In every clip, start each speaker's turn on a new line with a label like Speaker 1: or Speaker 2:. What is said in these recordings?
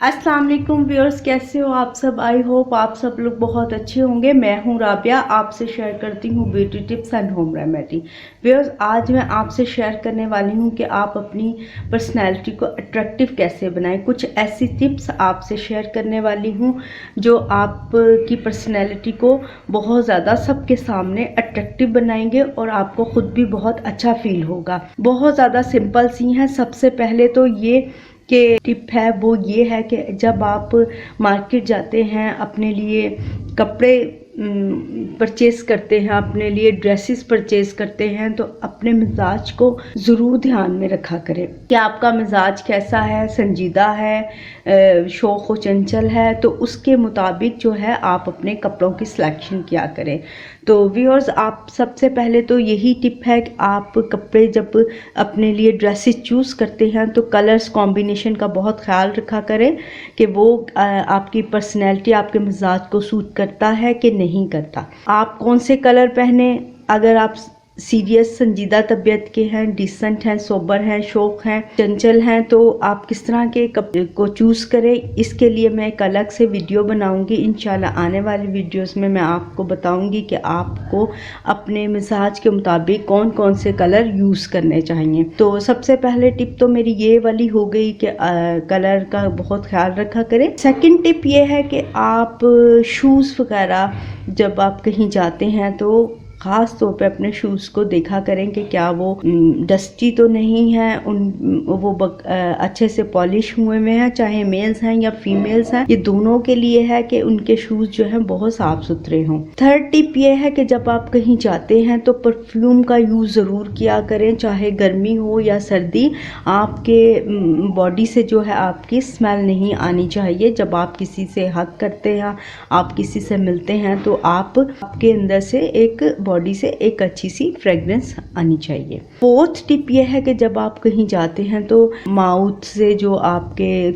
Speaker 1: अस्सलाम वालेकुम व्यूअर्स, कैसे हो आप सब। आई होप आप सब लोग बहुत अच्छे होंगे। मैं हूं राबिया, आपसे शेयर करती हूं beauty tips and home remedy. Viewers, आज मैं आपसे शेयर करने वाली हूं कि आप अपनी पर्सनैलिटी को अट्रैक्टिव कैसे बनाएं। कुछ ऐसी टिप्स आपसे शेयर करने वाली हूं जो आपकी पर्सनैलिटी को बहुत ज़्यादा सबके सामने अट्रैक्टिव बनाएंगे और आपको ख़ुद भी बहुत अच्छा फील होगा। बहुत ज़्यादा सिंपल सी हैं। सबसे पहले तो ये के टिप है वो ये है कि जब आप मार्केट जाते हैं, अपने लिए कपड़े परचेज़ करते हैं, अपने लिए ड्रेसेस परचेज़ करते हैं, तो अपने मिजाज को ज़रूर ध्यान में रखा करें कि आपका मिजाज कैसा है, संजीदा है, शौक़ व चंचल है। तो उसके मुताबिक जो है आप अपने कपड़ों की सिलेक्शन किया करें। तो व्यूअर्स, आप सबसे पहले तो यही टिप है कि आप कपड़े जब अपने लिए ड्रेसेस चूज़ करते हैं तो कलर्स कॉम्बिनेशन का बहुत ख्याल रखा करें कि वो आपकी पर्सनैलिटी, आपके मिजाज को सूट करता है कि नहीं करता। आप कौन से कलर पहने, अगर आप सीरियस संजीदा तबीयत के हैं, डिसेंट हैं, सोबर हैं, शौक हैं, चंचल हैं, तो आप किस तरह के कपड़े को चूज़ करें, इसके लिए मैं एक अलग से वीडियो बनाऊंगी। इंशाल्लाह आने वाली वीडियोस में मैं आपको बताऊंगी कि आपको अपने मिजाज के मुताबिक कौन कौन से कलर यूज़ करने चाहिए। तो सबसे पहले टिप तो मेरी ये वाली हो गई कि कलर का बहुत ख्याल रखा करें। सेकेंड टिप ये है कि आप शूज़ वगैरह जब आप कहीं जाते हैं तो ख़ास तौर पे अपने शूज़ को देखा करें कि क्या वो डस्टी तो नहीं है, वो अच्छे से पॉलिश हुए हुए हैं, चाहे मेल्स हैं या फीमेल्स हैं। ये दोनों के लिए है कि उनके शूज़ जो हैं बहुत साफ़ सुथरे हों। थर्ड टिप ये है कि जब आप कहीं जाते हैं तो परफ्यूम का यूज़ ज़रूर किया करें, चाहे गर्मी हो या सर्दी। आपके बॉडी से जो है आपकी स्मेल नहीं आनी चाहिए। जब आप किसी से हग करते हैं, आप किसी से मिलते हैं, तो आपके अंदर से बॉडी से एक अच्छी सी फ्रेगरेंस आनी चाहिए। फोर्थ टिप ये है कि जब आप कहीं जाते हैं तो माउथ से जो आपके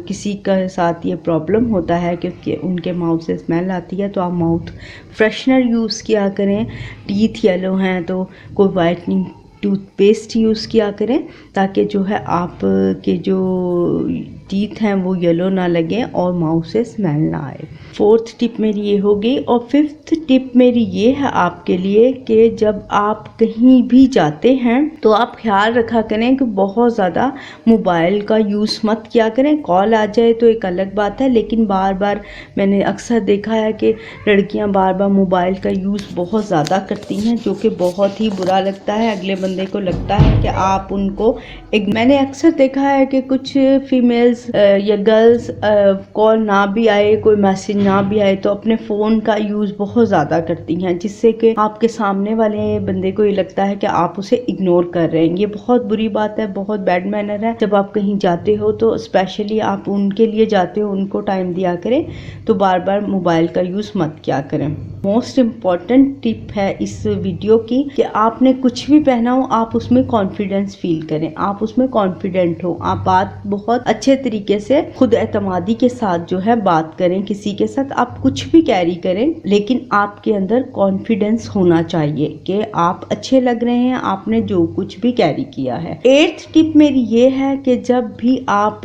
Speaker 1: किसी का साथ ये प्रॉब्लम होता है क्योंकि उनके माउथ से स्मेल आती है, तो आप माउथ फ्रेशनर यूज़ किया करें। टीथ येलो हैं तो कोई वाइटनिंग टूथपेस्ट यूज़ किया करें ताकि जो है आपके जो टीथ हैं वो येलो ना लगें और माउथ से स्मेल ना आए। फोर्थ टिप मेरी ये हो गई। और फिफ्थ टिप मेरी ये है आपके लिए कि जब आप कहीं भी जाते हैं तो आप ख्याल रखा करें कि बहुत ज़्यादा मोबाइल का यूज़ मत किया करें। कॉल आ जाए तो एक अलग बात है, लेकिन बार बार मैंने अक्सर देखा है कि लड़कियां बार बार मोबाइल का यूज़ बहुत ज़्यादा करती हैं, जो कि बहुत ही बुरा लगता है। अगले बंदे को लगता है कि आप उनको मैंने अक्सर देखा है कि कुछ फीमेल्स या गर्ल्स कॉल ना भी आए, कोई मैसेज ना भी आए, तो अपने फ़ोन का यूज़ बहुत ज़्यादा करती हैं, जिससे कि आपके सामने वाले बंदे को ये लगता है कि आप उसे इग्नोर कर रहे हैं। ये बहुत बुरी बात है, बहुत बैड मैनर है। जब आप कहीं जाते हो तो स्पेशली आप उनके लिए जाते हो, उनको टाइम दिया करें, तो बार बार मोबाइल का यूज़ मत किया करें। मोस्ट इम्पॉर्टेंट टिप है इस वीडियो की कि आपने कुछ भी पहना हो, आप उसमें कॉन्फिडेंस फील करें, आप उसमें कॉन्फिडेंट हो, आप बात बहुत अच्छे तरीके से खुद एतमादी के साथ जो है बात करें। किसी के साथ आप कुछ भी कैरी करें, लेकिन आपके अंदर कॉन्फिडेंस होना चाहिए कि आप अच्छे लग रहे हैं, आपने जो कुछ भी कैरी किया है। एट्थ टिप मेरी ये है कि जब भी आप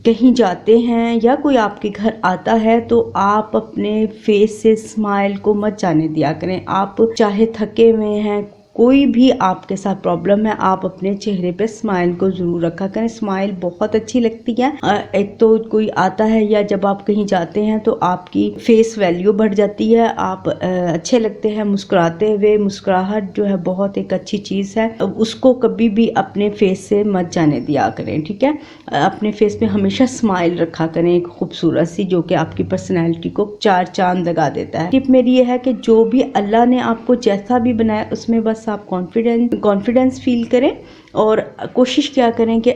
Speaker 1: कहीं जाते हैं या कोई आपके घर आता है तो आप अपने फेस से स्माइल को मत जाने दिया करें। आप चाहे थके हुए हैं, कोई भी आपके साथ प्रॉब्लम है, आप अपने चेहरे पे स्माइल को ज़रूर रखा करें। स्माइल बहुत अच्छी लगती है। एक तो कोई आता है या जब आप कहीं जाते हैं तो आपकी फेस वैल्यू बढ़ जाती है, आप अच्छे लगते हैं मुस्कुराते हुए। मुस्कुराहट जो है बहुत एक अच्छी चीज़ है, उसको कभी भी अपने फेस से मत जाने दिया करें, ठीक है। अपने फेस पे हमेशा स्माइल रखा करें, एक खूबसूरत सी, जो कि आपकी पर्सनैलिटी को चार चांद लगा देता है। टिप मेरी ये है कि जो भी अल्लाह ने आपको जैसा भी बनाया उसमें बस आप कॉन्फिडेंस फील करें और कोशिश किया करें कि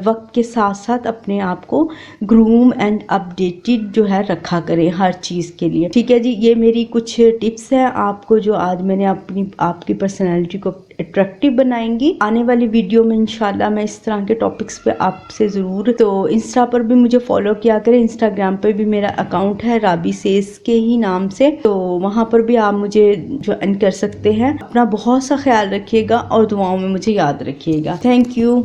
Speaker 1: वक्त के साथ साथ अपने आप को ग्रूम एंड अपडेटेड जो है रखा करें हर चीज़ के लिए, ठीक है जी। ये मेरी कुछ टिप्स हैं आपको जो आज मैंने आपकी पर्सनैलिटी को अट्रैक्टिव बनाएंगी। आने वाली वीडियो में इंशाल्लाह मैं इस तरह के टॉपिक्स पे आपसे ज़रूर, तो इंस्टा पर भी मुझे फॉलो किया करें। इंस्टाग्राम पर भी मेरा अकाउंट है राबी सेस के ही नाम से, तो वहाँ पर भी आप मुझे ज्वाइन कर सकते हैं। अपना बहुत सा ख्याल रखिएगा और दुआओं में मुझे याद रखिएगा। Thank you.